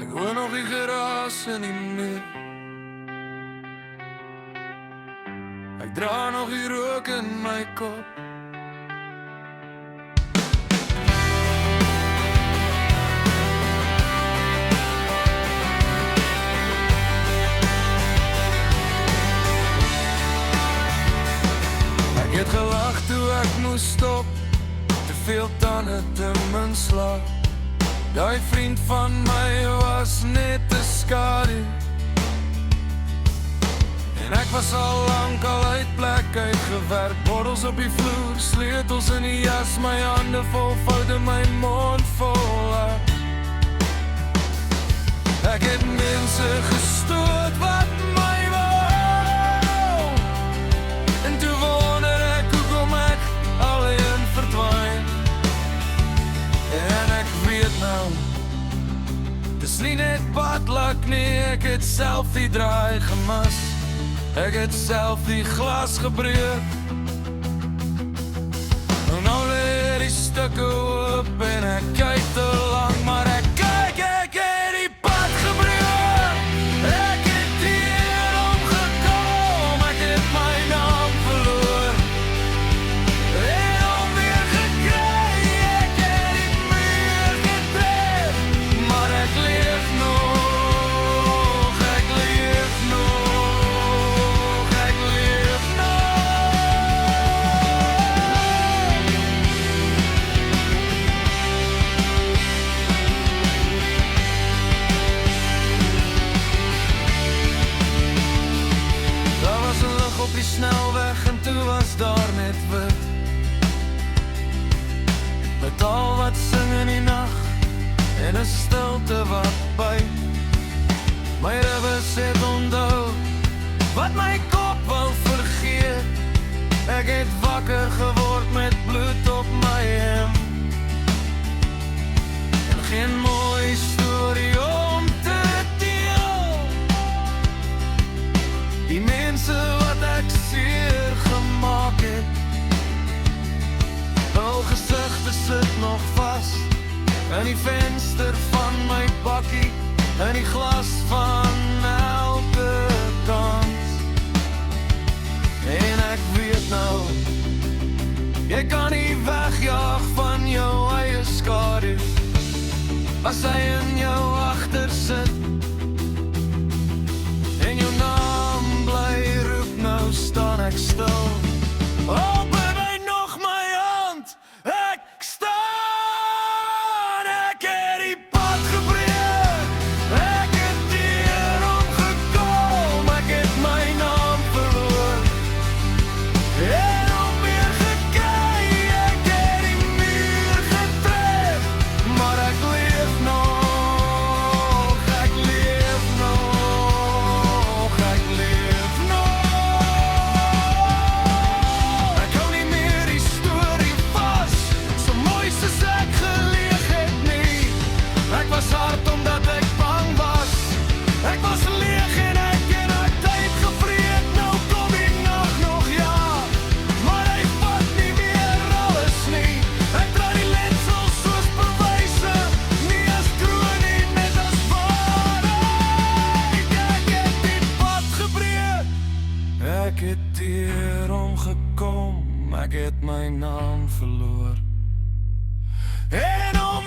Ek hoor nog die geraas in die muur. Ek dra nog die rook in my kop. Ek het gelag toe ek moes stop, te veel tande te min slaap. Daai vriend van my was net 'n skadu, en ek was al lank al uit plek uitgewerk. Bottels op die vloer, sleutels in die jas, my hande vol foute, my mond vol laat. Ek het mense gestoot wat my wou, en toe wonder ek hoekom ek alleen verdwyn. En ek weet nou, dis nie net bad luck nie, ek het self die draai gemis. Ek het self die glas gebreek. Nou lê die stukke oop en ek kyk te lang, maar ek het die pad gebreek. Ek het hier omgekom, ek het my naam verloor en alweer gekry. Ek het die muur getref, maar ek leef nog, ek leef nog, ek leef nog. Daar was 'n lig op die snelweg en toe was daar net wit. Metaal wat sing in die nag en 'n stilte wat byt. My ribes het onthou wat my kop wou vergeet. Ek het wakker geword met bloed op my hemp en geen mooi storie om te deel. Die mense wat ek seer gemaak het, hul gesigte sit nog vas in die venster van my bakkie, in die glas van elke kant. En ek weet nou, jy kan nie wegjaag van jou eie skadu as hy in jou agter sit en jou naam bly roep. Nou staan ek stil, open my nog my hand, ek staan. Ek het die pad gebreek, ek het hier omgekom, ek het my naam verloor en alweer gekry. Ek het die muur getref, maar ek leef nog, ek leef nog, ek leef nog. Ek hou nie meer die storie vas, so mooi soos ek geleeg het nie. Ek was hard omdat ek bang was, ek was leeg en ek het uit tyd gevreet. Nou kom die nag nog, ja, maar hy vat nie meer alles nie. Ek dra die letsels soos bewyse, nie as kroon nie, net as waarheid. Ek het die pad gebreek, ek het hier omgekom, ek het my naam verloor en om